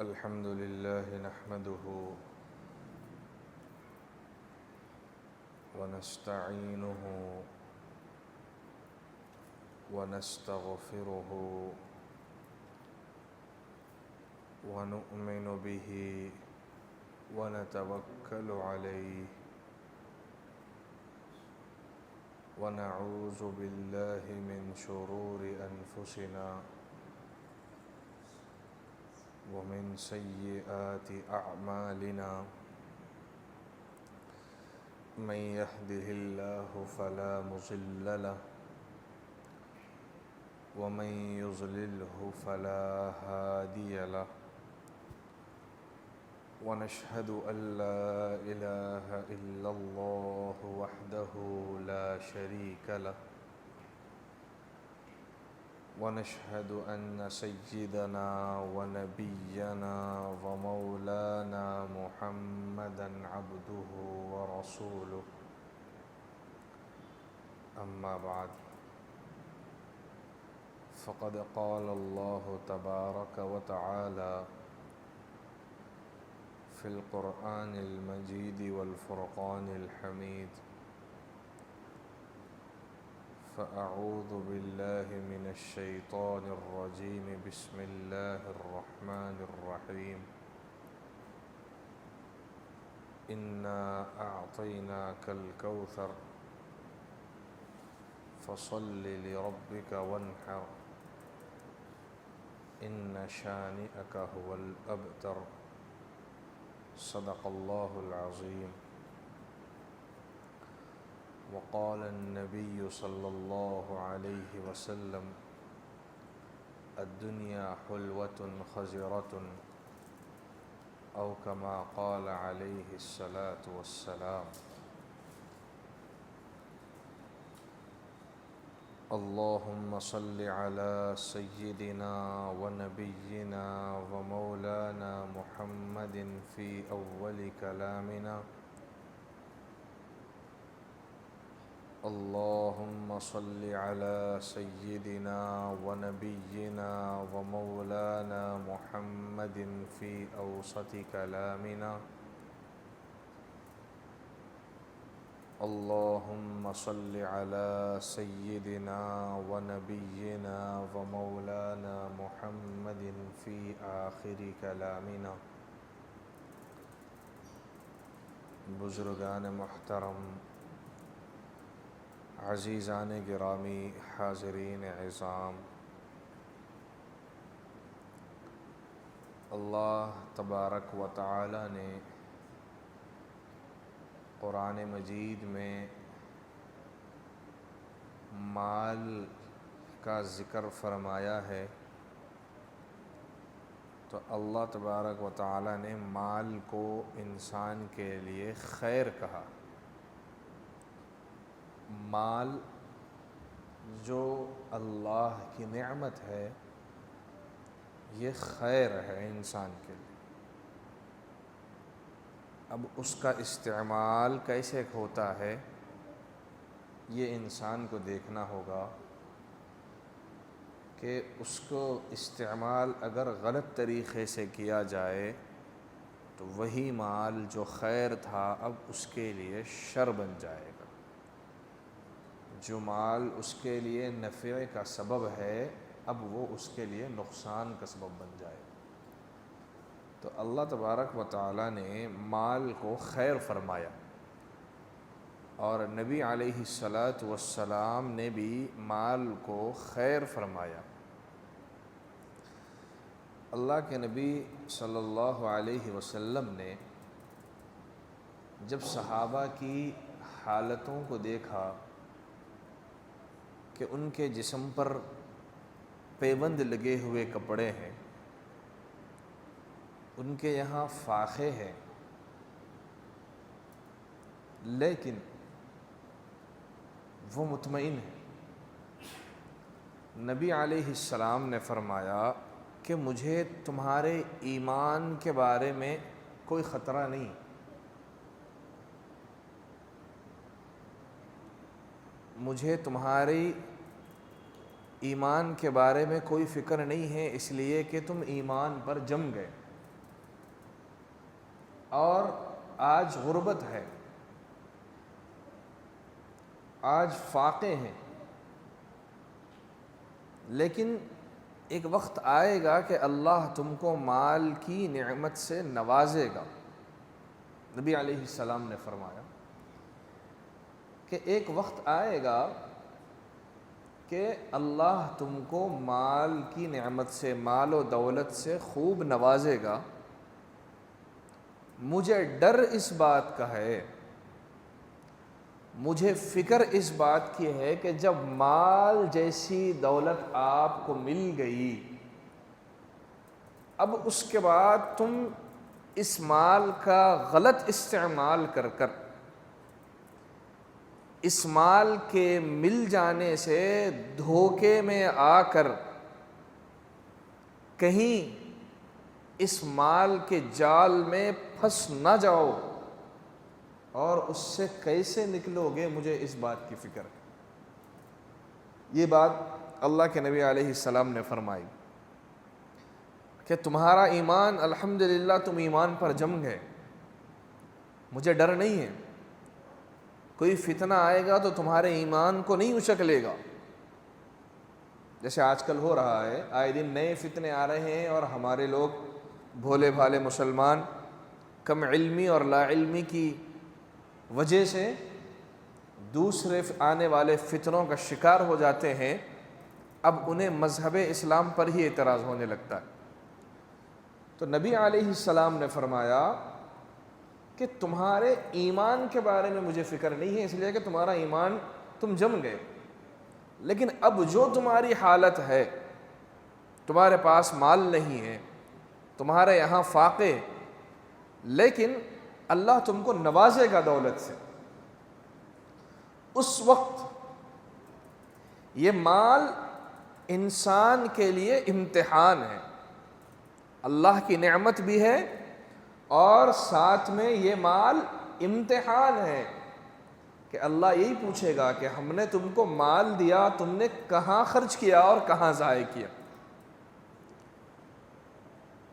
الحمد لله نحمده ونستعينه ونستغفره ونؤمن به ونتوكل عليه ونعوذ بالله من شرور أنفسنا ومن سيئات أعمالنا من يهده الله فلا مضل له ومن يضلله فلا هادي له ونشهد أن لا إله إلا الله وحده لا شريك له ونشهد أن سيدنا ونبينا ومولانا محمدا عبده ورسوله أما بعد فقد قال الله تبارك وتعالى في القرآن المجيد والفرقان الحميد فأعوذ بالله من الشيطان الرجيم بسم الله الرحمن الرحيم إنا أعطيناك الكوثر فصل لربك وانحر إن شانئك هو الأبتر صدق الله العظيم وقال النبي صلى الله عليه وسلم الدنيا حلوة خزرة أو كما قال عليه الصلاة والسلام اللهم صل على سيدنا ونبينا ومولانا محمد في أول كلامنا اللهم صل على سيدنا ونبينا ومولانا محمد في أوسط كلامنا اللهم صل على سيدنا ونبينا ومولانا محمد في آخر كلامنا بزرگان محترم، عزیزان گرامی، حاضرین اعظام، اللہ تبارک و تعالی نے قرآن مجید میں مال کا ذکر فرمایا ہے، تو اللہ تبارک و تعالی نے مال کو انسان کے لیے خیر کہا۔ مال جو اللہ کی نعمت ہے یہ خیر ہے انسان کے لیے۔ اب اس کا استعمال کیسے ہوتا ہے یہ انسان کو دیکھنا ہوگا کہ اس کو استعمال اگر غلط طریقے سے کیا جائے تو وہی مال جو خیر تھا اب اس کے لیے شر بن جائے گا۔ جو مال اس کے لیے نفع کا سبب ہے اب وہ اس کے لیے نقصان کا سبب بن جائے گا۔ تو اللہ تبارک و تعالی نے مال کو خیر فرمایا، اور نبی علیہ الصلاۃ والسلام نے بھی مال کو خیر فرمایا۔ اللہ کے نبی صلی اللہ علیہ وسلم نے جب صحابہ کی حالتوں کو دیکھا کہ ان کے جسم پر پیبند لگے ہوئے کپڑے ہیں، ان کے یہاں فاقے ہیں، لیکن وہ مطمئن ہیں، نبی علیہ السلام نے فرمایا کہ مجھے تمہارے ایمان کے بارے میں کوئی خطرہ نہیں، مجھے تمہاری ایمان کے بارے میں کوئی فکر نہیں ہے، اس لیے کہ تم ایمان پر جم گئے۔ اور آج غربت ہے، آج فاقے ہیں، لیکن ایک وقت آئے گا کہ اللہ تم کو مال کی نعمت سے نوازے گا۔ نبی علیہ السلام نے فرمایا کہ ایک وقت آئے گا کہ اللہ تم کو مال کی نعمت سے، مال و دولت سے خوب نوازے گا۔ مجھے ڈر اس بات کا ہے، مجھے فکر اس بات کی ہے کہ جب مال جیسی دولت آپ کو مل گئی، اب اس کے بعد تم اس مال کا غلط استعمال کر کر، اس مال کے مل جانے سے دھوکے میں آ کر کہیں اس مال کے جال میں پھنس نہ جاؤ، اور اس سے کیسے نکلو گے مجھے اس بات کی فکر ہے۔ یہ بات اللہ کے نبی علیہ السلام نے فرمائی کہ تمہارا ایمان، الحمدللہ تم ایمان پر جم گئے، مجھے ڈر نہیں ہے، کوئی فتنہ آئے گا تو تمہارے ایمان کو نہیں اچک لے گا، جیسے آج کل ہو رہا ہے، آئے دن نئے فتنے آ رہے ہیں، اور ہمارے لوگ بھولے بھالے مسلمان کم علمی اور لا علمی کی وجہ سے دوسرے آنے والے فتنوں کا شکار ہو جاتے ہیں۔ اب انہیں مذہب اسلام پر ہی اعتراض ہونے لگتا ہے۔ تو نبی علیہ السلام نے فرمایا کہ تمہارے ایمان کے بارے میں مجھے فکر نہیں ہے، اس لیے کہ تمہارا ایمان تم جم گئے، لیکن اب جو تمہاری حالت ہے، تمہارے پاس مال نہیں ہے، تمہارے یہاں فاقے، لیکن اللہ تم کو نوازے گا دولت سے، اس وقت یہ مال انسان کے لیے امتحان ہے، اللہ کی نعمت بھی ہے، اور ساتھ میں یہ مال امتحان ہے کہ اللہ یہی پوچھے گا کہ ہم نے تم کو مال دیا، تم نے کہاں خرچ کیا اور کہاں ضائع کیا۔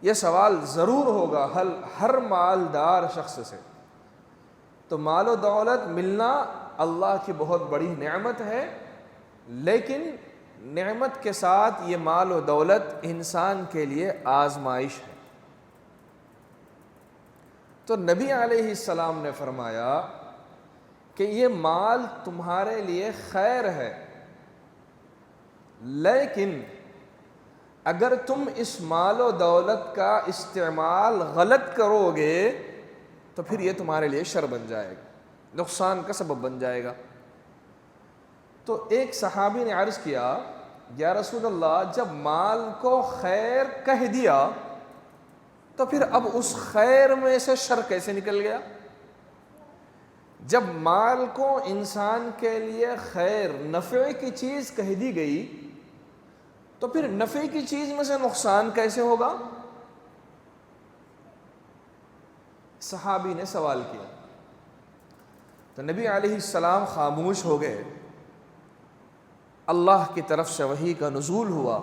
یہ سوال ضرور ہوگا ہر مالدار شخص سے۔ تو مال و دولت ملنا اللہ کی بہت بڑی نعمت ہے، لیکن نعمت کے ساتھ یہ مال و دولت انسان کے لیے آزمائش ہے۔ تو نبی علیہ السلام نے فرمایا کہ یہ مال تمہارے لیے خیر ہے، لیکن اگر تم اس مال و دولت کا استعمال غلط کرو گے تو پھر یہ تمہارے لیے شر بن جائے گا، نقصان کا سبب بن جائے گا۔ تو ایک صحابی نے عرض کیا، یا رسول اللہ، جب مال کو خیر کہہ دیا تو پھر اب اس خیر میں سے شر کیسے نکل گیا؟ جب مال کو انسان کے لیے خیر، نفع کی چیز کہہ دی گئی تو پھر نفع کی چیز میں سے نقصان کیسے ہوگا؟ صحابی نے سوال کیا تو نبی علیہ السلام خاموش ہو گئے۔ اللہ کی طرف سے وحی کا نزول ہوا۔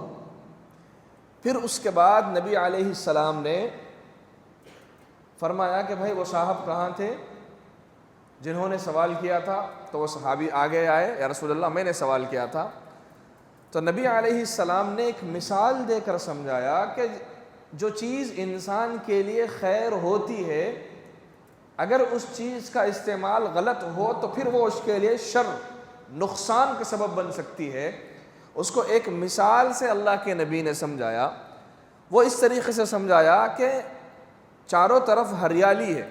پھر اس کے بعد نبی علیہ السلام نے فرمایا کہ بھائی وہ صاحب کہاں تھے جنہوں نے سوال کیا تھا؟ تو وہ صحابی آگے آئے، یا رسول اللہ میں نے سوال کیا تھا۔ تو نبی علیہ السلام نے ایک مثال دے کر سمجھایا کہ جو چیز انسان کے لیے خیر ہوتی ہے، اگر اس چیز کا استعمال غلط ہو تو پھر وہ اس کے لیے شر، نقصان کا سبب بن سکتی ہے۔ اس کو ایک مثال سے اللہ کے نبی نے سمجھایا۔ وہ اس طریقے سے سمجھایا کہ چاروں طرف ہریالی ہے،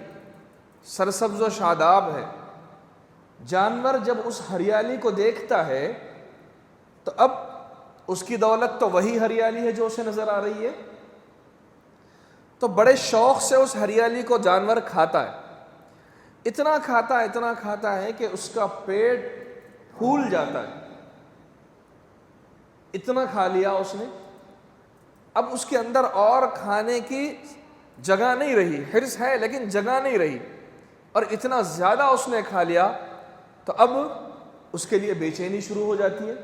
سرسبز و شاداب ہے، جانور جب اس ہریالی کو دیکھتا ہے تو اب اس کی دولت تو وہی ہریالی ہے جو اسے نظر آ رہی ہے، تو بڑے شوق سے اس ہریالی کو جانور کھاتا ہے، اتنا کھاتا ہے کہ اس کا پیٹ پھول جاتا ہے، اتنا کھا لیا اس نے، اب اس کے اندر اور کھانے کی جگہ نہیں رہی، حرص ہے لیکن جگہ نہیں رہی، اور اتنا زیادہ اس نے کھا لیا تو اب اس کے لیے بے چینی شروع ہو جاتی ہے،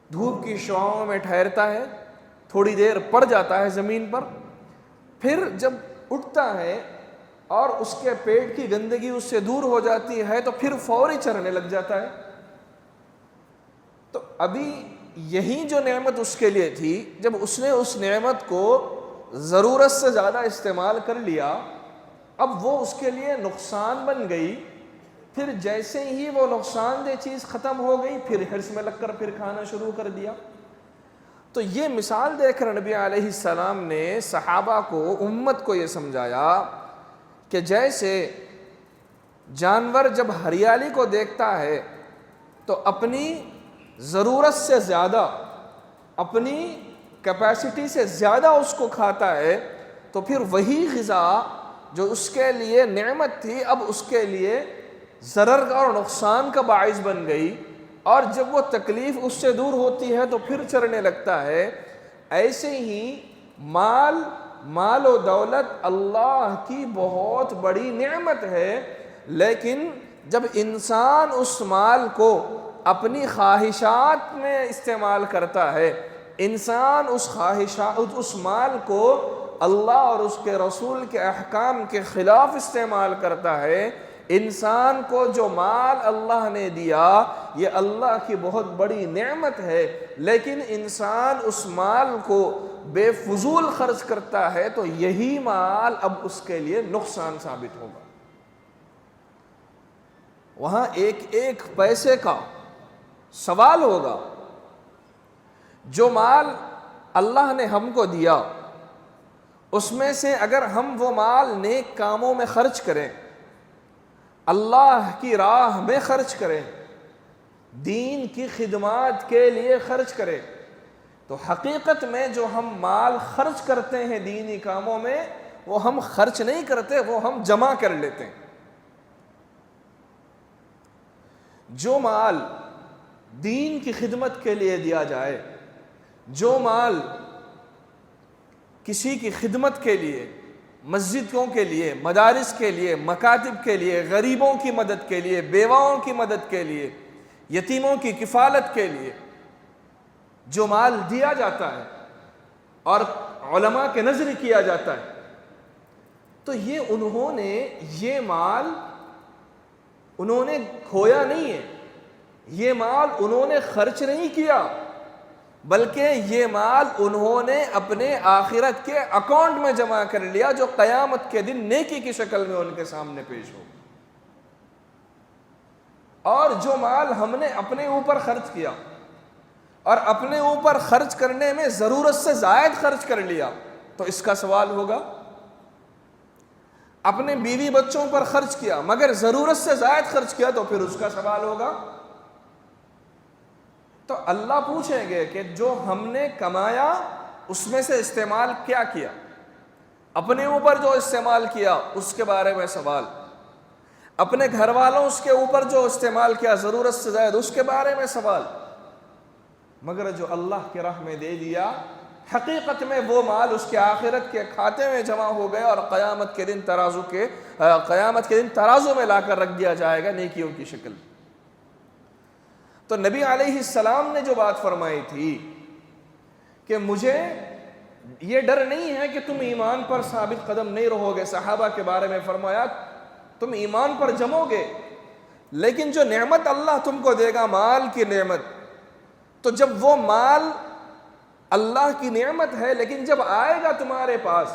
دھوپ کی شعاؤں میں ٹھہرتا ہے، تھوڑی دیر پڑ جاتا ہے زمین پر، پھر جب اٹھتا ہے اور اس کے پیٹ کی گندگی اس سے دور ہو جاتی ہے تو پھر فوری چرنے لگ جاتا ہے۔ تو ابھی یہی جو نعمت اس کے لیے تھی، جب اس نے اس نعمت کو ضرورت سے زیادہ استعمال کر لیا، اب وہ اس کے لیے نقصان بن گئی۔ پھر جیسے ہی وہ نقصان دہ چیز ختم ہو گئی، پھر حرص میں لگ کر پھر کھانا شروع کر دیا۔ تو یہ مثال دے کر نبی علیہ السلام نے صحابہ کو، امت کو یہ سمجھایا کہ جیسے جانور جب ہریالی کو دیکھتا ہے تو اپنی ضرورت سے زیادہ، اپنی کیپیسٹی سے زیادہ اس کو کھاتا ہے، تو پھر وہی غذا جو اس کے لیے نعمت تھی اب اس کے لیے ضرر کا اور نقصان کا باعث بن گئی، اور جب وہ تکلیف اس سے دور ہوتی ہے تو پھر چرنے لگتا ہے۔ ایسے ہی مال و دولت اللہ کی بہت بڑی نعمت ہے، لیکن جب انسان اس مال کو اپنی خواہشات میں استعمال کرتا ہے، انسان اس مال کو اللہ اور اس کے رسول کے احکام کے خلاف استعمال کرتا ہے، انسان کو جو مال اللہ نے دیا یہ اللہ کی بہت بڑی نعمت ہے، لیکن انسان اس مال کو بے فضول خرچ کرتا ہے تو یہی مال اب اس کے لیے نقصان ثابت ہوگا۔ وہاں ایک ایک پیسے کا سوال ہوگا۔ جو مال اللہ نے ہم کو دیا اس میں سے اگر ہم وہ مال نیک کاموں میں خرچ کریں، اللہ کی راہ میں خرچ کریں، دین کی خدمات کے لیے خرچ کریں، تو حقیقت میں جو ہم مال خرچ کرتے ہیں دینی کاموں میں، وہ ہم خرچ نہیں کرتے، وہ ہم جمع کر لیتے ہیں۔ جو مال دین کی خدمت کے لیے دیا جائے، جو مال کسی کی خدمت کے لیے، مسجدوں کے لیے، مدارس کے لیے، مکاتب کے لیے، غریبوں کی مدد کے لیے، بیواؤں کی مدد کے لیے، یتیموں کی کفالت کے لیے جو مال دیا جاتا ہے اور علماء کے نذر کیا جاتا ہے، تو یہ مال انہوں نے کھویا نہیں ہے، یہ مال انہوں نے خرچ نہیں کیا، بلکہ یہ مال انہوں نے اپنے آخرت کے اکاؤنٹ میں جمع کر لیا، جو قیامت کے دن نیکی کی شکل میں ان کے سامنے پیش ہو۔ اور جو مال ہم نے اپنے اوپر خرچ کیا اور اپنے اوپر خرچ کرنے میں ضرورت سے زائد خرچ کر لیا تو اس کا سوال ہوگا۔ اپنے بیوی بچوں پر خرچ کیا مگر ضرورت سے زائد خرچ کیا تو پھر اس کا سوال ہوگا۔ تو اللہ پوچھیں گے کہ جو ہم نے کمایا اس میں سے استعمال کیا کیا، اپنے اوپر جو استعمال کیا اس کے بارے میں سوال، اپنے گھر والوں اس کے اوپر جو استعمال کیا ضرورت سے زائد اس کے بارے میں سوال، مگر جو اللہ کی راہ میں دے دیا حقیقت میں وہ مال اس کے آخرت کے کھاتے میں جمع ہو گیا اور قیامت کے دن ترازو میں لا کر رکھ دیا جائے گا نیکیوں کی شکل۔ تو نبی علیہ السلام نے جو بات فرمائی تھی کہ مجھے یہ ڈر نہیں ہے کہ تم ایمان پر ثابت قدم نہیں رہو گے، صحابہ کے بارے میں فرمایا تم ایمان پر جمو گے، لیکن جو نعمت اللہ تم کو دے گا مال کی نعمت، تو جب وہ مال اللہ کی نعمت ہے لیکن جب آئے گا تمہارے پاس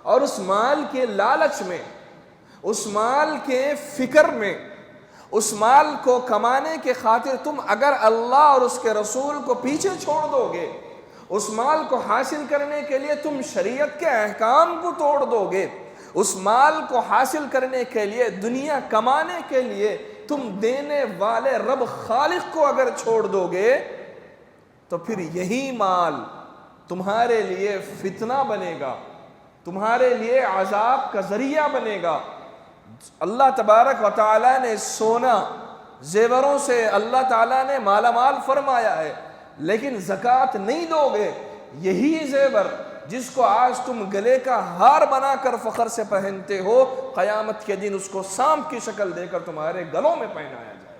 اور اس مال کے لالچ میں، اس مال کے فکر میں، اس مال کو کمانے کے خاطر تم اگر اللہ اور اس کے رسول کو پیچھے چھوڑ دو گے، اس مال کو حاصل کرنے کے لیے تم شریعت کے احکام کو توڑ دو گے، اس مال کو حاصل کرنے کے لیے، دنیا کمانے کے لیے تم دینے والے رب خالق کو اگر چھوڑ دو گے، تو پھر یہی مال تمہارے لیے فتنہ بنے گا، تمہارے لیے عذاب کا ذریعہ بنے گا۔ اللہ تبارک و تعالیٰ نے سونا زیوروں سے اللہ تعالیٰ نے مالا مال فرمایا ہے، لیکن زکوٰۃ نہیں دو گے، یہی زیور جس کو آج تم گلے کا ہار بنا کر فخر سے پہنتے ہو، قیامت کے دن اس کو سانپ کی شکل دے کر تمہارے گلوں میں پہنایا جائے گا۔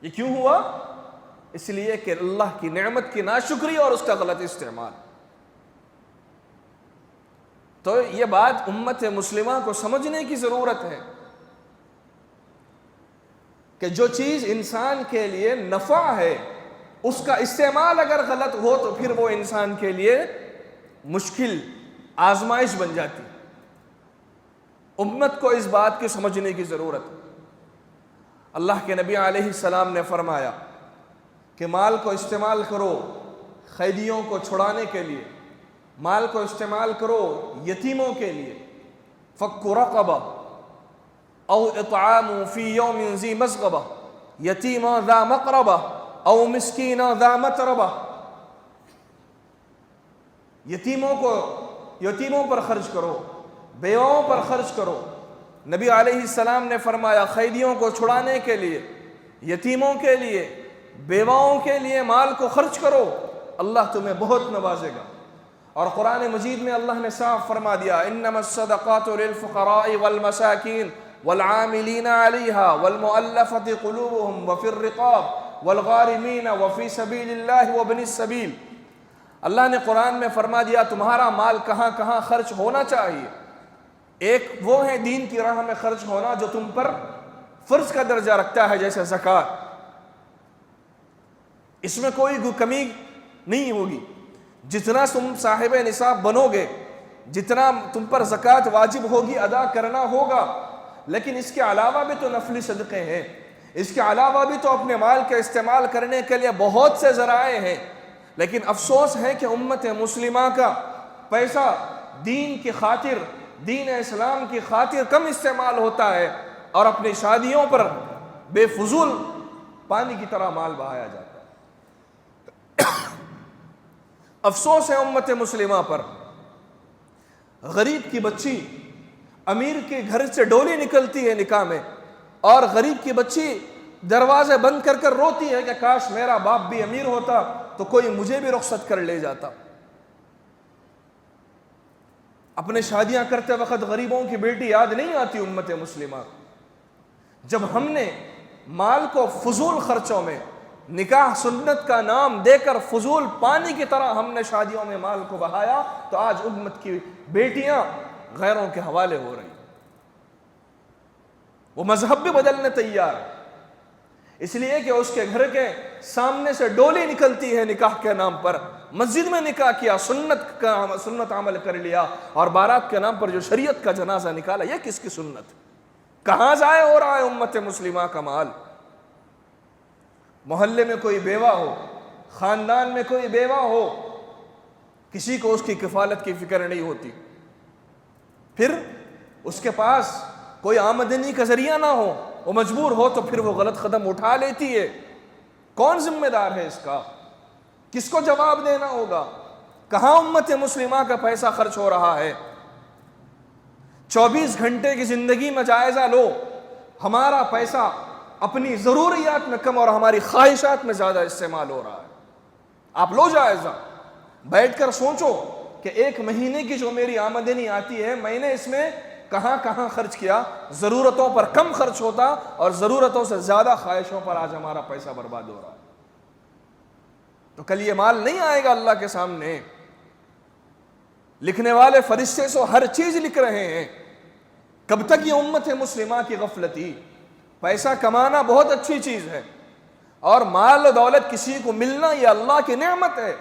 یہ کیوں ہوا؟ اس لیے کہ اللہ کی نعمت کی ناشکری اور اس کا غلط استعمال۔ تو یہ بات امت مسلمہ کو سمجھنے کی ضرورت ہے کہ جو چیز انسان کے لیے نفع ہے اس کا استعمال اگر غلط ہو تو پھر وہ انسان کے لیے مشکل آزمائش بن جاتی. امت کو اس بات کی سمجھنے کی ضرورت. اللہ کے نبی علیہ السلام نے فرمایا کہ مال کو استعمال کرو قیدیوں کو چھڑانے کے لیے، مال کو استعمال کرو یتیموں کے لیے، فک رقبہ او اطعام فی یوم ذی مسغبہ یتیما ذا مقربہ او مسکینا ذا متربہ. یتیموں پر خرچ کرو، بیواؤں پر خرچ کرو. نبی علیہ السلام نے فرمایا قیدیوں کو چھڑانے کے لیے، یتیموں کے لیے، بیواؤں کے لیے مال کو خرچ کرو، اللہ تمہیں بہت نوازے گا. اور قرآن مجید میں اللہ نے صاف فرما دیا انما الصدقات للفقراء والمساکین والعاملین علیہا والمؤلفۃ قلوبہم وفی الرقاب والغارمین وفی سبیل اللہ وابن السبیل. اللہ نے قرآن میں فرما دیا تمہارا مال کہاں کہاں خرچ ہونا چاہیے. ایک وہ ہے دین کی راہ میں خرچ ہونا جو تم پر فرض کا درجہ رکھتا ہے جیسے زکوٰۃ، اس میں کوئی کمی نہیں ہوگی. جتنا تم صاحب نصاب بنو گے جتنا تم پر زکوٰۃ واجب ہوگی ادا کرنا ہوگا. لیکن اس کے علاوہ بھی تو نفلی صدقے ہیں، اس کے علاوہ بھی تو اپنے مال کے استعمال کرنے کے لیے بہت سے ذرائع ہیں. لیکن افسوس ہے کہ امت مسلمہ کا پیسہ دین کی خاطر، دین اسلام کی خاطر کم استعمال ہوتا ہے اور اپنی شادیوں پر بے فضول پانی کی طرح مال بہایا جاتا ہے. افسوس ہے امت مسلمہ پر. غریب کی بچی امیر کے گھر سے ڈولی نکلتی ہے نکاح میں، اور غریب کی بچی دروازے بند کر کر روتی ہے کہ کاش میرا باپ بھی امیر ہوتا تو کوئی مجھے بھی رخصت کر لے جاتا. اپنے شادیاں کرتے وقت غریبوں کی بیٹی یاد نہیں آتی امت مسلمہ. جب ہم نے مال کو فضول خرچوں میں، نکاح سنت کا نام دے کر فضول پانی کی طرح ہم نے شادیوں میں مال کو بہایا تو آج امت کی بیٹیاں غیروں کے حوالے ہو رہی. وہ مذہب بھی بدلنے تیار ہے اس لیے کہ اس کے گھر کے سامنے سے ڈولی نکلتی ہے نکاح کے نام پر. مسجد میں نکاح کیا، سنت عمل کر لیا، اور بارات کے نام پر جو شریعت کا جنازہ نکالا، یہ کس کی سنت؟ کہاں ضائع ہو رہا ہے امت مسلمہ کا مال؟ محلے میں کوئی بیوہ ہو، خاندان میں کوئی بیوہ ہو، کسی کو اس کی کفالت کی فکر نہیں ہوتی. پھر اس کے پاس کوئی آمدنی کا ذریعہ نہ ہو، وہ مجبور ہو تو پھر وہ غلط قدم اٹھا لیتی ہے. کون ذمہ دار ہے اس کا؟ کس کو جواب دینا ہوگا؟ کہاں امت مسلمہ کا پیسہ خرچ ہو رہا ہے؟ 24 گھنٹے کی زندگی میں جائزہ لو، ہمارا پیسہ اپنی ضروریات میں کم اور ہماری خواہشات میں زیادہ استعمال ہو رہا ہے. آپ لو جائزہ، بیٹھ کر سوچو کہ ایک مہینے کی جو میری آمدنی آتی ہے میں نے اس میں کہاں کہاں خرچ کیا. ضرورتوں پر کم خرچ ہوتا اور ضرورتوں سے زیادہ خواہشوں پر آج ہمارا پیسہ برباد ہو رہا ہے. تو کل یہ مال نہیں آئے گا اللہ کے سامنے. لکھنے والے فرشتے سو ہر چیز لکھ رہے ہیں. کب تک یہ امت مسلمہ کی غفلتی؟ پیسہ کمانا بہت اچھی چیز ہے اور مال و دولت کسی کو ملنا یہ اللہ کی نعمت ہے،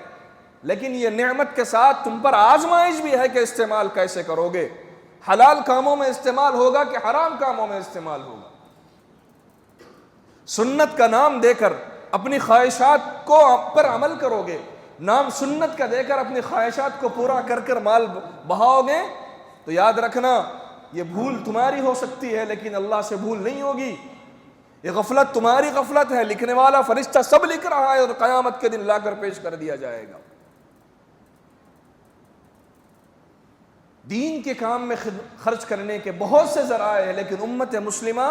لیکن یہ نعمت کے ساتھ تم پر آزمائش بھی ہے کہ استعمال کیسے کرو گے. حلال کاموں میں استعمال ہوگا کہ حرام کاموں میں استعمال ہوگا. سنت کا نام دے کر اپنی خواہشات کو پر عمل کرو گے، نام سنت کا دے کر اپنی خواہشات کو پورا کر کر مال بہاؤ گے تو یاد رکھنا یہ بھول تمہاری ہو سکتی ہے لیکن اللہ سے بھول نہیں ہوگی. یہ غفلت تمہاری غفلت ہے. لکھنے والا فرشتہ سب لکھ رہا ہے اور قیامت کے دن لا کر پیش کر دیا جائے گا. دین کے کام میں خرچ کرنے کے بہت سے ذرائع ہیں لیکن امت مسلمہ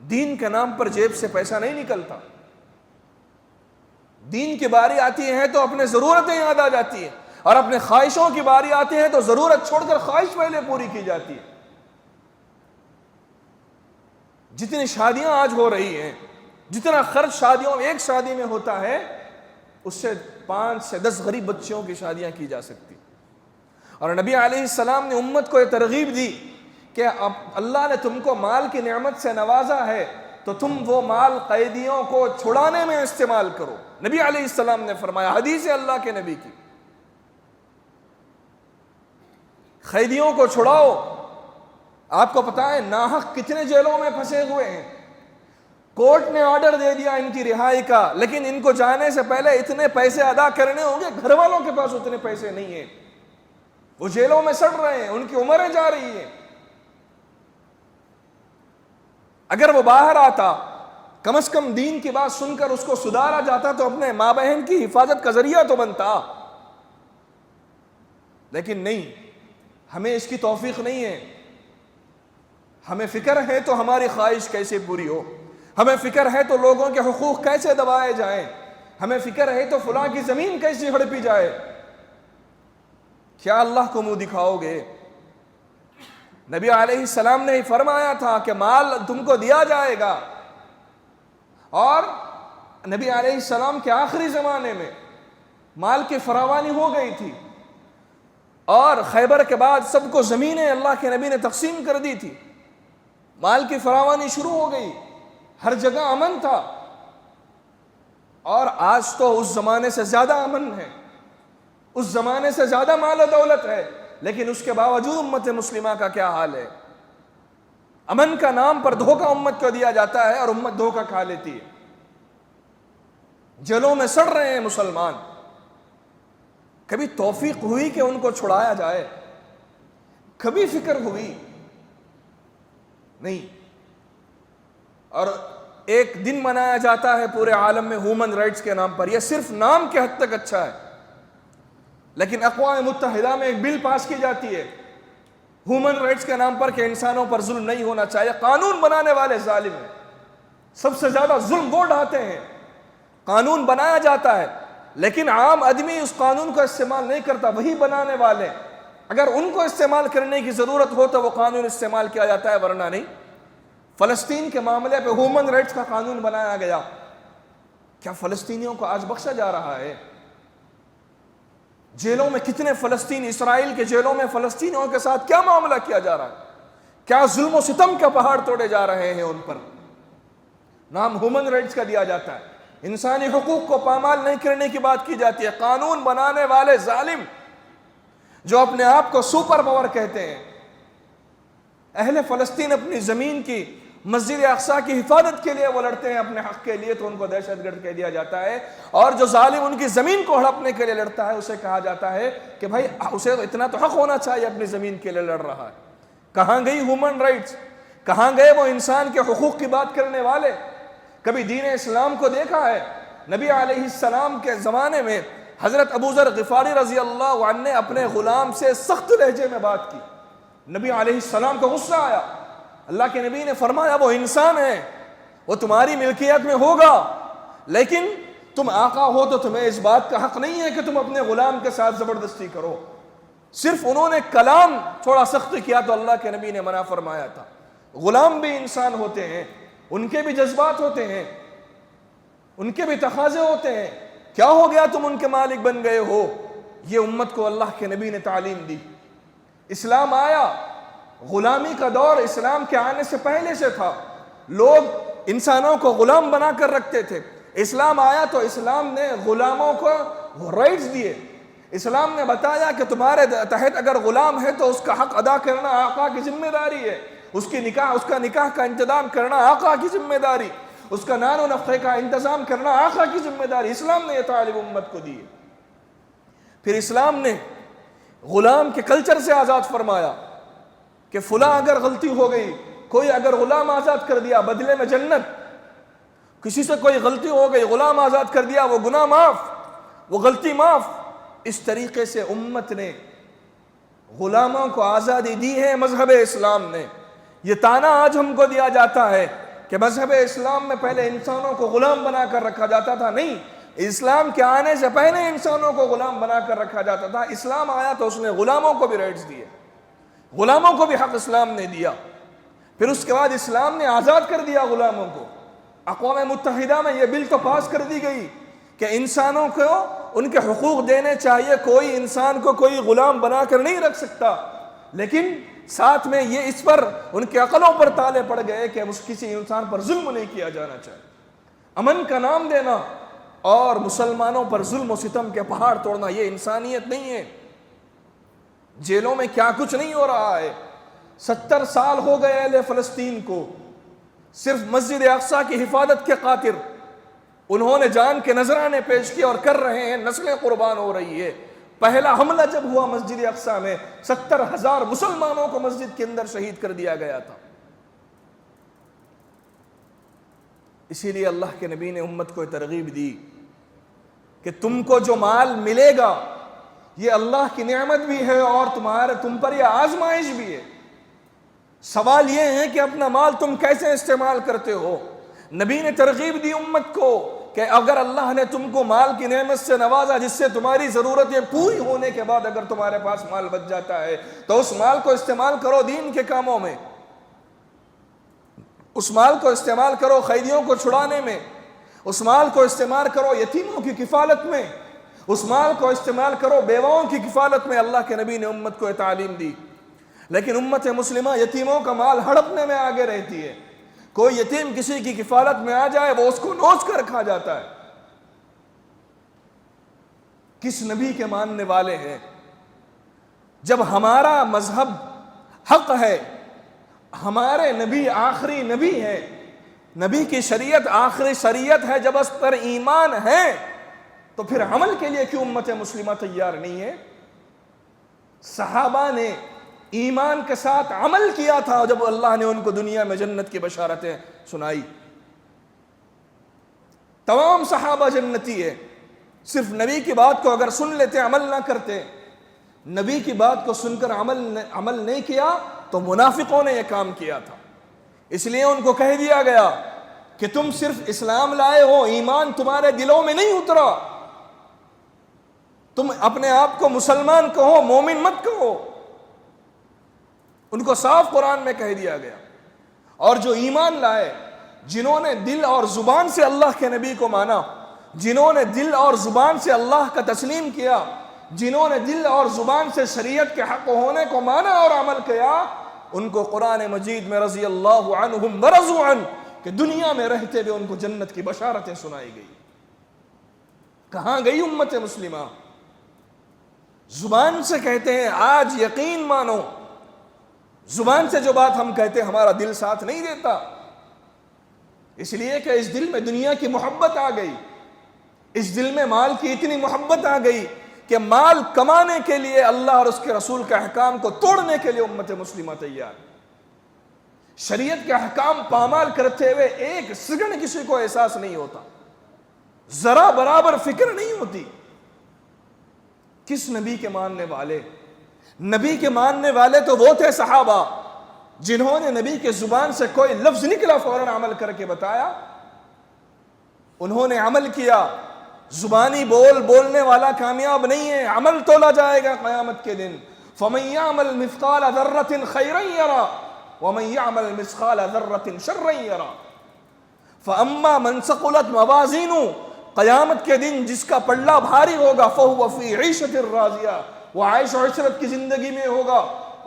دین کے نام پر جیب سے پیسہ نہیں نکلتا. دین کی باری آتی ہے تو اپنے ضرورتیں یاد آ جاتی ہیں اور اپنے خواہشوں کی باری آتی ہے تو ضرورت چھوڑ کر خواہش پہلے پوری کی جاتی ہے. جتنی شادیاں آج ہو رہی ہیں، جتنا خرچ شادیوں میں ایک شادی میں ہوتا ہے اس سے 5 سے 10 غریب بچیوں کی شادیاں کی جا سکتی. اور نبی علیہ السلام نے امت کو یہ ترغیب دی کہ اب اللہ نے تم کو مال کی نعمت سے نوازا ہے تو تم وہ مال قیدیوں کو چھڑانے میں استعمال کرو. نبی علیہ السلام نے فرمایا، حدیث اللہ کے نبی کی، قیدیوں کو چھڑاؤ. آپ کو پتا ہے ناحق کتنے جیلوں میں پھنسے ہوئے ہیں. کورٹ نے آرڈر دے دیا ان کی رہائی کا، لیکن ان کو جانے سے پہلے اتنے پیسے ادا کرنے ہوں گے، گھر والوں کے پاس اتنے پیسے نہیں ہیں، وہ جیلوں میں سڑ رہے ہیں، ان کی عمریں جا رہی ہیں. اگر وہ باہر آتا، کم از کم دین کی بات سن کر اس کو سدھارا جاتا تو اپنے ماں بہن کی حفاظت کا ذریعہ تو بنتا. لیکن نہیں، ہمیں اس کی توفیق نہیں ہے. ہمیں فکر ہے تو ہماری خواہش کیسے پوری ہو، ہمیں فکر ہے تو لوگوں کے حقوق کیسے دبائے جائیں، ہمیں فکر ہے تو فلاں کی زمین کیسے ہڑپی جائے. کیا اللہ کو منہ دکھاؤ گے؟ نبی علیہ السلام نے فرمایا تھا کہ مال تم کو دیا جائے گا. اور نبی علیہ السلام کے آخری زمانے میں مال کی فراوانی ہو گئی تھی، اور خیبر کے بعد سب کو زمینیں اللہ کے نبی نے تقسیم کر دی تھی. مال کی فراوانی شروع ہو گئی، ہر جگہ امن تھا. اور آج تو اس زمانے سے زیادہ امن ہے، اس زمانے سے زیادہ مال و دولت ہے، لیکن اس کے باوجود امت مسلمہ کا کیا حال ہے؟ امن کا نام پر دھوکہ امت کو دیا جاتا ہے اور امت دھوکہ کھا لیتی ہے. جیلوں میں سڑ رہے ہیں مسلمان. کبھی توفیق ہوئی کہ ان کو چھڑایا جائے؟ کبھی فکر ہوئی؟ نہیں. اور ایک دن منایا جاتا ہے پورے عالم میں ہیومن رائٹس کے نام پر. یہ صرف نام کے حد تک اچھا ہے، لیکن اقوام متحدہ میں ایک بل پاس کی جاتی ہے ہیومن رائٹس کے نام پر کہ انسانوں پر ظلم نہیں ہونا چاہیے. قانون بنانے والے ظالم ہیں، سب سے زیادہ ظلم وہ ڈھاتے ہیں. قانون بنایا جاتا ہے لیکن عام آدمی اس قانون کو استعمال نہیں کرتا، وہی بنانے والے. اگر ان کو استعمال کرنے کی ضرورت ہو تو وہ قانون استعمال کیا جاتا ہے، ورنہ نہیں. فلسطین کے معاملے پہ ہیومن رائٹس کا قانون بنایا گیا. کیا فلسطینیوں کو آج بخشا جا رہا ہے؟ جیلوں میں کتنے فلسطین، اسرائیل کے جیلوں میں فلسطینیوں کے ساتھ کیا معاملہ کیا جا رہا ہے؟ کیا ظلم و ستم کا پہاڑ توڑے جا رہے ہیں ان پر. نام ہیومن رائٹس کا دیا جاتا ہے، انسانی حقوق کو پامال نہیں کرنے کی بات کی جاتی ہے. قانون بنانے والے ظالم جو اپنے آپ کو سپر پاور کہتے ہیں. اہل فلسطین اپنی زمین کی، مسجد اقصیٰ کی حفاظت کے لیے وہ لڑتے ہیں اپنے حق کے لیے، تو ان کو دہشت گرد کہہ دیا جاتا ہے. اور جو ظالم ان کی زمین کو ہڑپنے کے لیے لڑتا ہے اسے کہا جاتا ہے کہ بھائی اسے اتنا تو حق ہونا چاہیے، اپنی زمین کے لیے لڑ رہا ہے. کہاں گئی ہیومن رائٹس؟ کہاں گئے وہ انسان کے حقوق کی بات کرنے والے؟ کبھی دین اسلام کو دیکھا ہے؟ نبی علیہ السلام کے زمانے میں حضرت ابو ذر غفاری رضی اللہ عنہ نے اپنے غلام سے سخت لہجے میں بات کی. نبی علیہ السلام کو غصہ آیا. اللہ کے نبی نے فرمایا وہ انسان ہے، وہ تمہاری ملکیت میں ہوگا، لیکن تم آقا ہو تو تمہیں اس بات کا حق نہیں ہے کہ تم اپنے غلام کے ساتھ زبردستی کرو. صرف انہوں نے کلام تھوڑا سخت کیا تو اللہ کے نبی نے منع فرمایا تھا. غلام بھی انسان ہوتے ہیں، ان کے بھی جذبات ہوتے ہیں، ان کے بھی تقاضے ہوتے ہیں. کیا ہو گیا تم ان کے مالک بن گئے ہو؟ یہ امت کو اللہ کے نبی نے تعلیم دی. اسلام آیا، غلامی کا دور اسلام کے آنے سے پہلے سے تھا. لوگ انسانوں کو غلام بنا کر رکھتے تھے. اسلام آیا تو اسلام نے غلاموں کو رائٹس دیے. اسلام نے بتایا کہ تمہارے تحت اگر غلام ہے تو اس کا حق ادا کرنا آقا کی ذمہ داری ہے، اس کا نکاح کا انتظام کرنا آقا کی ذمہ داری، اس کا نان و نفقے کا انتظام کرنا آقا کی ذمہ داری. اسلام نے یہ تعلیم امت کو دی. پھر اسلام نے غلام کے کلچر سے آزاد فرمایا کہ فلاں اگر غلطی ہو گئی، کوئی اگر غلام آزاد کر دیا بدلے میں جنت، کسی سے کوئی غلطی ہو گئی غلام آزاد کر دیا وہ گناہ معاف، وہ غلطی معاف. اس طریقے سے امت نے غلاموں کو آزادی دی ہے مذہب اسلام نے. یہ تانا آج ہم کو دیا جاتا ہے کہ مذہب اسلام میں پہلے انسانوں کو غلام بنا کر رکھا جاتا تھا. نہیں، اسلام کے آنے سے پہلے انسانوں کو غلام بنا کر رکھا جاتا تھا. اسلام آیا تو اس نے غلاموں کو بھی رائٹس دیے، غلاموں کو بھی حق اسلام نے دیا. پھر اس کے بعد اسلام نے آزاد کر دیا غلاموں کو. اقوام متحدہ میں یہ بل تو پاس کر دی گئی کہ انسانوں کو ان کے حقوق دینے چاہیے. کوئی انسان کو کوئی غلام بنا کر نہیں رکھ سکتا، لیکن ساتھ میں یہ اس پر ان کے عقلوں پر تالے پڑ گئے کہ کسی انسان پر ظلم نہیں کیا جانا چاہیے. امن کا نام دینا اور مسلمانوں پر ظلم و ستم کے پہاڑ توڑنا یہ انسانیت نہیں ہے. جیلوں میں کیا کچھ نہیں ہو رہا ہے. 70 سال ہو گئے اہل فلسطین کو صرف مسجد اقصیٰ کی حفاظت کے خاطر انہوں نے جان کے نذرانے پیش کیے اور کر رہے ہیں. نسلیں قربان ہو رہی ہے. پہلا حملہ جب ہوا مسجد اقصیٰ میں 70,000 مسلمانوں کو مسجد کے اندر شہید کر دیا گیا تھا. اسی لیے اللہ کے نبی نے امت کو ترغیب دی کہ تم کو جو مال ملے گا یہ اللہ کی نعمت بھی ہے اور تم پر یہ آزمائش بھی ہے. سوال یہ ہے کہ اپنا مال تم کیسے استعمال کرتے ہو. نبی نے ترغیب دی امت کو کہ اگر اللہ نے تم کو مال کی نعمت سے نوازا جس سے تمہاری ضرورتیں پوری ہونے کے بعد اگر تمہارے پاس مال بچ جاتا ہے تو اس مال کو استعمال کرو دین کے کاموں میں. اس مال کو استعمال کرو قیدیوں کو چھڑانے میں. اس مال کو استعمال کرو یتیموں کی کفالت میں. اس مال کو استعمال کرو بیواؤں کی کفالت میں. اللہ کے نبی نے امت کو تعلیم دی. لیکن امت مسلمہ یتیموں کا مال ہڑپنے میں آگے رہتی ہے. کوئی یتیم کسی کی کفالت میں آ جائے وہ اس کو نوچ کر کھا جاتا ہے. کس نبی کے ماننے والے ہیں؟ جب ہمارا مذہب حق ہے، ہمارے نبی آخری نبی ہے، نبی کی شریعت آخری شریعت ہے، جب اس پر ایمان ہے تو پھر عمل کے لیے کیوں امت مسلمہ تیار نہیں ہے؟ صحابہ نے ایمان کے ساتھ عمل کیا تھا جب اللہ نے ان کو دنیا میں جنت کی بشارتیں سنائی. تمام صحابہ جنتی ہے. صرف نبی کی بات کو اگر سن لیتے عمل نہ کرتے، نبی کی بات کو سن کر عمل نہیں کیا تو منافقوں نے یہ کام کیا تھا. اس لیے ان کو کہہ دیا گیا کہ تم صرف اسلام لائے ہو، ایمان تمہارے دلوں میں نہیں اترا. تم اپنے آپ کو مسلمان کہو، مومن مت کہو. ان کو صاف قرآن میں کہہ دیا گیا. اور جو ایمان لائے، جنہوں نے دل اور زبان سے اللہ کے نبی کو مانا، جنہوں نے دل اور زبان سے اللہ کا تسلیم کیا، جنہوں نے دل اور زبان سے شریعت کے حق ہونے کو مانا اور عمل کیا، ان کو قرآن مجید میں رضی اللہ عنہم ورضوا عنہ کہ دنیا میں رہتے ہوئے ان کو جنت کی بشارتیں سنائی گئی. کہاں گئی امت مسلمہ؟ زبان سے کہتے ہیں آج یقین مانو، زبان سے جو بات ہم کہتے ہیں ہمارا دل ساتھ نہیں دیتا. اس لیے کہ اس دل میں دنیا کی محبت آ گئی، اس دل میں مال کی اتنی محبت آ گئی کہ مال کمانے کے لیے اللہ اور اس کے رسول کے احکام کو توڑنے کے لیے امت مسلمہ تیار. شریعت کے احکام پامال کرتے ہوئے ایک سیکنڈ کسی کو احساس نہیں ہوتا، ذرا برابر فکر نہیں ہوتی. کس نبی کے ماننے والے؟ نبی کے ماننے والے تو وہ تھے صحابہ جنہوں نے نبی کے زبان سے کوئی لفظ نکلا فوراً عمل کر کے بتایا. انہوں نے عمل کیا. زبانی بولنے والا کامیاب نہیں ہے، عمل تولا جائے گا قیامت کے دن. فَمَن يَعْمَلْ مِثْقَالَ ذَرَّةٍ خَيْرًا يَرَى وَمَن يَعْمَلْ مِثْقَالَ ذَرَّةٍ شَرًّا يَرَى. فَأَمَّا مَنْ ثَقُلَتْ مَوَازِينُهُ، قیامت کے دن جس کا پلڑا بھاری ہوگا، فَهُوَ فِي عِيشَةٍ رَاضِيَةٍ، وہ عیش و عشرت کی زندگی میں ہوگا،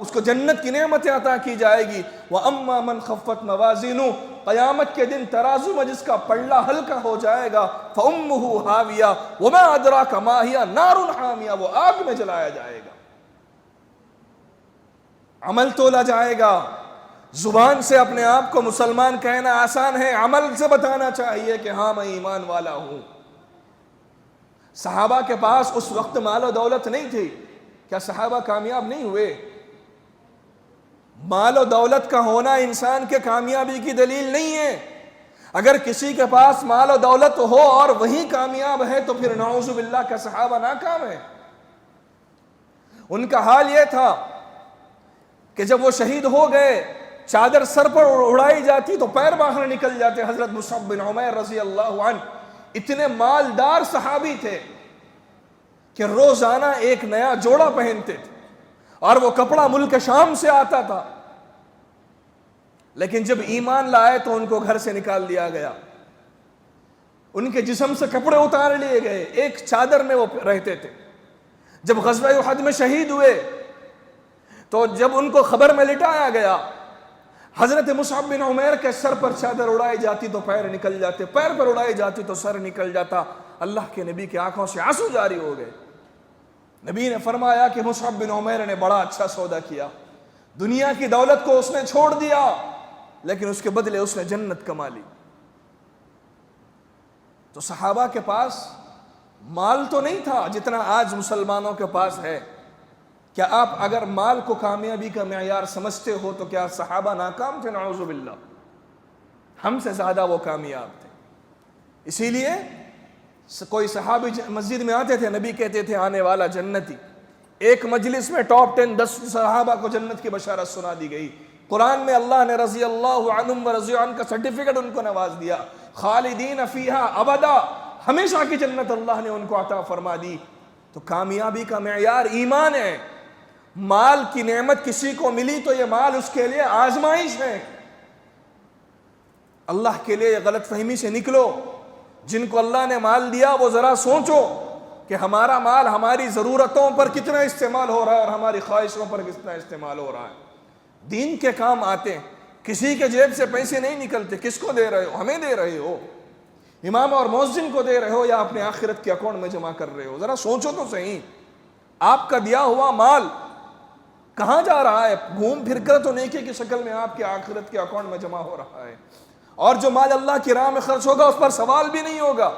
اس کو جنت کی نعمتیں عطا کی جائے گی. وَأَمَّا مَنْ خَفَّتْ مَوَازِينُهُ، قیامت کے دن ترازو میں جس کا پلڑا ہلکا ہو جائے گا، فَأُمُّهُ هَاوِيَةٌ وَمَا أَدْرَاكَ مَا هِيَ نَارٌ حَامِيَةٌ، وہ آگ میں جلایا جائے گا. عمل تولا جائے گا. زبان سے اپنے آپ کو مسلمان کہنا آسان ہے، عمل سے بتانا چاہیے کہ ہاں میں ایمان والا ہوں. صحابہ کے پاس اس وقت مال و دولت نہیں تھی. کیا صحابہ کامیاب نہیں ہوئے؟ مال و دولت کا ہونا انسان کے کامیابی کی دلیل نہیں ہے. اگر کسی کے پاس مال و دولت ہو اور وہی کامیاب ہے تو پھر نعوذ باللہ کا صحابہ ناکام ہے. ان کا حال یہ تھا کہ جب وہ شہید ہو گئے، چادر سر پر اڑائی جاتی تو پیر باہر نکل جاتے. حضرت مصعب بن عمیر رضی اللہ عنہ اتنے مالدار صحابی تھے کہ روزانہ ایک نیا جوڑا پہنتے تھے اور وہ کپڑا ملک شام سے آتا تھا. لیکن جب ایمان لائے تو ان کو گھر سے نکال دیا گیا. ان کے جسم سے کپڑے اتار لیے گئے، ایک چادر میں وہ رہتے تھے۔ جب غزوہ احد میں شہید ہوئے تو جب ان کو خبر میں لٹایا گیا، حضرت مصعب بن عمیر کے سر پر چادر اڑائی جاتی تو پیر نکل جاتے، پیر پر اڑائی جاتی تو سر نکل جاتا۔ اللہ کے نبی کی آنکھوں سے آنسو جاری ہو گئے۔ نبی نے فرمایا کہ مصعب بن عمیر نے بڑا اچھا سودا کیا، دنیا کی دولت کو اس نے چھوڑ دیا لیکن اس کے بدلے اس نے جنت کما لی۔ تو صحابہ کے پاس مال تو نہیں تھا جتنا آج مسلمانوں کے پاس ہے۔ کیا آپ اگر مال کو کامیابی کا معیار سمجھتے ہو تو کیا صحابہ ناکام تھے؟ نعوذ باللہ، ہم سے زیادہ وہ کامیاب تھے۔ اسی لیے کوئی صحابی مسجد میں آتے تھے، نبی کہتے تھے آنے والا جنتی۔ ایک مجلس میں ٹاپ 10 صحابہ کو جنت کی بشارت سنا دی گئی۔ قرآن میں اللہ نے رضی اللہ عنہم و رضی عنہ کا سرٹیفکیٹ ان کو نواز دیا، خالدین فیہا ابدا، ہمیشہ کی جنت اللہ نے ان کو عطا فرما دی۔ تو کامیابی کا معیار ایمان ہے۔ مال کی نعمت کسی کو ملی تو یہ مال اس کے لیے آزمائش ہے۔ اللہ کے لیے غلط فہمی سے نکلو۔ جن کو اللہ نے مال دیا وہ ذرا سوچو کہ ہمارا مال ہماری ضرورتوں پر کتنا استعمال ہو رہا ہے اور ہماری خواہشوں پر کتنا استعمال ہو رہا ہے۔ دین کے کام آتے ہیں، کسی کے جیب سے پیسے نہیں نکلتے۔ کس کو دے رہے ہو؟ ہمیں دے رہے ہو، امام اور مؤذن کو دے رہے ہو، یا اپنے آخرت کے اکاؤنٹ میں جمع کر رہے ہو؟ ذرا سوچو تو صحیح، آپ کا دیا ہوا مال کہاں جا رہا ہے؟ گھوم پھر کر تو نیکی کی شکل میں آپ کے آخرت کے اکاؤنٹ میں جمع ہو رہا ہے۔ اور جو مال اللہ کی راہ میں خرچ ہوگا اس پر سوال بھی نہیں ہوگا،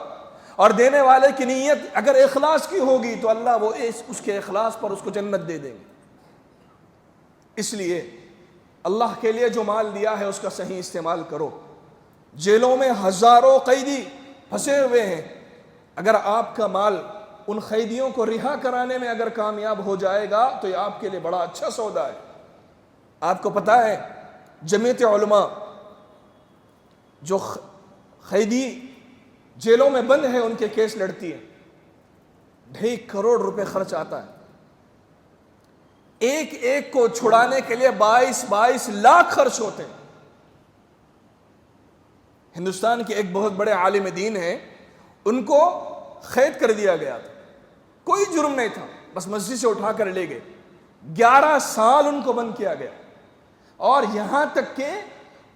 اور دینے والے کی نیت اگر اخلاص کی ہوگی تو اللہ وہ اس کے اخلاص پر اس کو جنت دے دیں گے۔ اس لیے اللہ کے لیے جو مال دیا ہے اس کا صحیح استعمال کرو۔ جیلوں میں ہزاروں قیدی پھنسے ہوئے ہیں، اگر آپ کا مال ان قیدیوں کو رہا کرانے میں اگر کامیاب ہو جائے گا تو یہ آپ کے لیے بڑا اچھا سودا ہے۔ آپ کو پتہ ہے جمعیت علماء جو قیدی جیلوں میں بند ہیں ان کے کیس لڑتی ہے، 2.5 کروڑ روپے خرچ آتا ہے۔ ایک ایک کو چھڑانے کے لیے 22 لاکھ خرچ ہوتے ہیں۔ ہندوستان کے ایک بہت بڑے عالم دین ہیں، ان کو قید کر دیا گیا تھا، کوئی جرم نہیں تھا، بس مسجد سے اٹھا کر لے گئے۔ 11 سال ان کو بند کیا گیا، اور یہاں تک کہ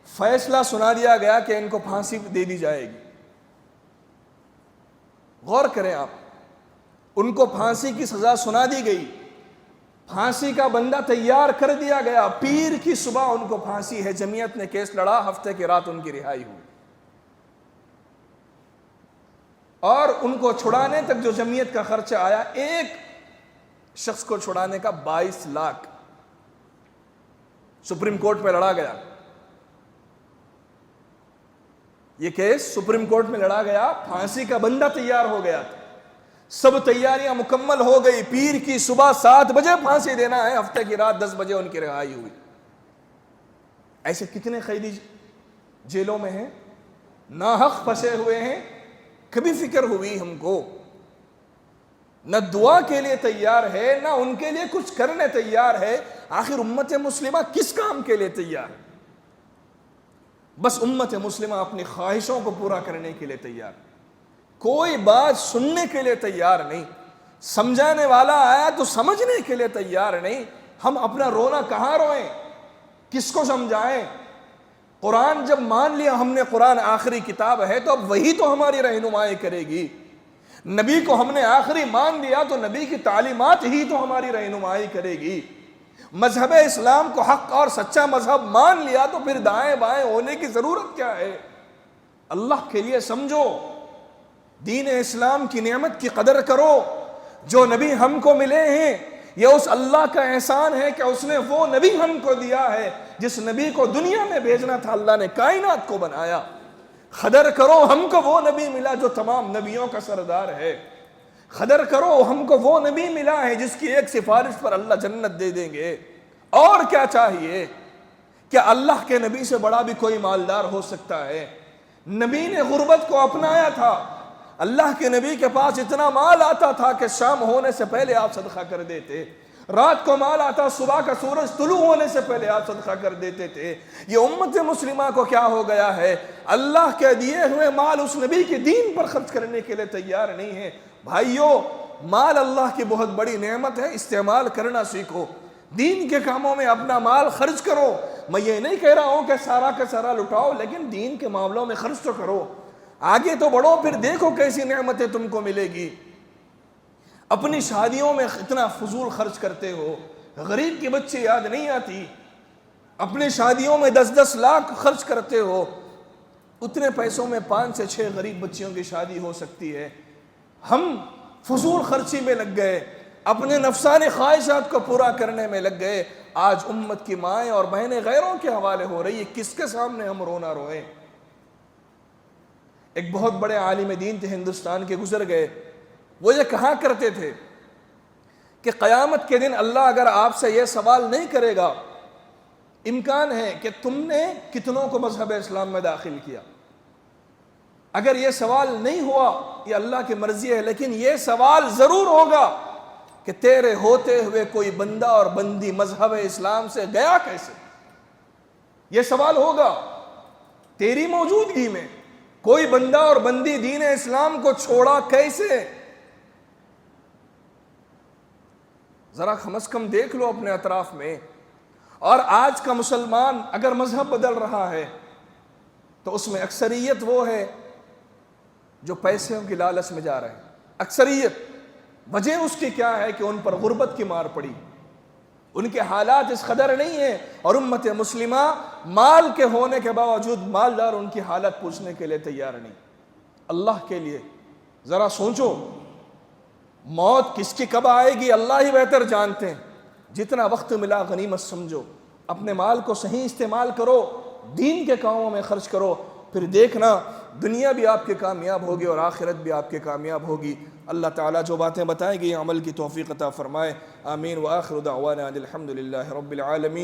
فیصلہ سنا دیا گیا کہ ان کو پھانسی دے دی جائے گی۔ غور کریں آپ، ان کو پھانسی کی سزا سنا دی گئی، پھانسی کا بندہ تیار کر دیا گیا، پیر کی صبح ان کو پھانسی ہے، جمعیت نے کیس لڑا، ہفتے کی رات ان کی رہائی ہوئی۔ اور ان کو چھڑانے تک جو جمعیت کا خرچہ آیا، ایک شخص کو چھڑانے کا 22 لاکھ، سپریم کورٹ میں لڑا گیا۔ یہ کیس سپریم کورٹ میں لڑا گیا، پھانسی کا بندہ تیار ہو گیا تھا، سب تیاریاں مکمل ہو گئی، پیر کی صبح 7 بجے پھانسی دینا ہے، ہفتے کی رات 10 بجے ان کی رہائی ہوئی۔ ایسے کتنے قیدی جیلوں میں ہیں، ناحق پھنسے ہوئے ہیں، کبھی فکر ہوئی ہم کو؟ نہ دعا کے لیے تیار ہے، نہ ان کے لیے کچھ کرنے تیار ہے۔ آخر امت مسلمہ کس کام کے لیے تیار ہے؟ بس امت مسلمہ اپنی خواہشوں کو پورا کرنے کے لیے تیار، کوئی بات سننے کے لیے تیار نہیں، سمجھانے والا آیا تو سمجھنے کے لیے تیار نہیں۔ ہم اپنا رونا کہاں روئیں، کس کو سمجھائیں؟ قرآن جب مان لیا ہم نے قرآن آخری کتاب ہے تو اب وہی تو ہماری رہنمائی کرے گی۔ نبی کو ہم نے آخری مان لیا تو نبی کی تعلیمات ہی تو ہماری رہنمائی کرے گی۔ مذہب اسلام کو حق اور سچا مذہب مان لیا تو پھر دائیں بائیں ہونے کی ضرورت کیا ہے؟ اللہ کے لیے سمجھو، دین اسلام کی نعمت کی قدر کرو۔ جو نبی ہم کو ملے ہیں یہ اس اللہ کا احسان ہے کہ اس نے وہ نبی ہم کو دیا ہے جس نبی کو دنیا میں بھیجنا تھا، اللہ نے کائنات کو بنایا۔ قدر کرو، ہم کو وہ نبی ملا جو تمام نبیوں کا سردار ہے۔ قدر کرو، ہم کو وہ نبی ملا ہے جس کی ایک سفارش پر اللہ جنت دے دیں گے۔ اور کیا چاہیے؟ کیا اللہ کے نبی سے بڑا بھی کوئی مالدار ہو سکتا ہے؟ نبی نے غربت کو اپنایا تھا، اللہ کے نبی کے پاس اتنا مال آتا تھا کہ شام ہونے سے پہلے آپ صدقہ کر دیتے۔ رات کو مال آتا، صبح کا سورج طلوع ہونے سے پہلے آپ صدقہ کر دیتے تھے۔ یہ امت مسلمہ کو کیا ہو گیا ہے؟ اللہ کے دیے ہوئے مال اس نبی کے دین پر خرچ کرنے کے لیے تیار نہیں ہے۔ بھائیو، مال اللہ کی بہت بڑی نعمت ہے، استعمال کرنا سیکھو، دین کے کاموں میں اپنا مال خرچ کرو۔ میں یہ نہیں کہہ رہا ہوں کہ سارا کا سارا لٹاؤ، لیکن دین کے معاملوں میں خرچ تو کرو، آگے تو بڑھو، پھر دیکھو کیسی نعمتیں تم کو ملے گی۔ اپنی شادیوں میں اتنا فضول خرچ کرتے ہو، غریب کی بچی یاد نہیں آتی، اپنی شادیوں میں 10-10 لاکھ خرچ کرتے ہو، اتنے پیسوں میں 5 سے 6 غریب بچیوں کی شادی ہو سکتی ہے۔ ہم فضول خرچی میں لگ گئے، اپنے نفسانی خواہشات کو پورا کرنے میں لگ گئے۔ آج امت کی مائیں اور بہنیں غیروں کے حوالے ہو رہی ہے، کس کے سامنے ہم رونا روئیں؟ ایک بہت بڑے عالم دین تھے ہندوستان کے، گزر گئے۔ وہ یہ کہا کرتے تھے کہ قیامت کے دن اللہ اگر آپ سے یہ سوال نہیں کرے گا، امکان ہے کہ تم نے کتنوں کو مذہب اسلام میں داخل کیا، اگر یہ سوال نہیں ہوا، یہ اللہ کی مرضی ہے، لیکن یہ سوال ضرور ہوگا کہ تیرے ہوتے ہوئے کوئی بندہ اور بندی مذہب اسلام سے گیا کیسے؟ یہ سوال ہوگا تیری موجودگی میں، کوئی بندہ اور بندی دین اسلام کو چھوڑا کیسے؟ ذرا کم از کم دیکھ لو اپنے اطراف میں۔ اور آج کا مسلمان اگر مذہب بدل رہا ہے تو اس میں اکثریت وہ ہے جو پیسوں کی لالچ میں جا رہے ہیں، اکثریت۔ وجہ اس کی کیا ہے کہ ان پر غربت کی مار پڑی، ان کے حالات اس قدر نہیں ہیں، اور امت مسلمہ مال کے ہونے کے باوجود مالدار ان کی حالت پوچھنے کے لیے تیار نہیں۔ اللہ کے لیے ذرا سوچو، موت کس کی کب آئے گی اللہ ہی بہتر جانتے ہیں۔ جتنا وقت ملا غنیمت سمجھو، اپنے مال کو صحیح استعمال کرو، دین کے کاموں میں خرچ کرو، پھر دیکھنا دنیا بھی آپ کے کامیاب ہوگی اور آخرت بھی آپ کے کامیاب ہوگی۔ اللہ تعالیٰ جو باتیں بتائیں گی عمل کی توفیق عطا فرمائے، آمین۔ وآخر دعوانا الحمد للہ رب العالمین۔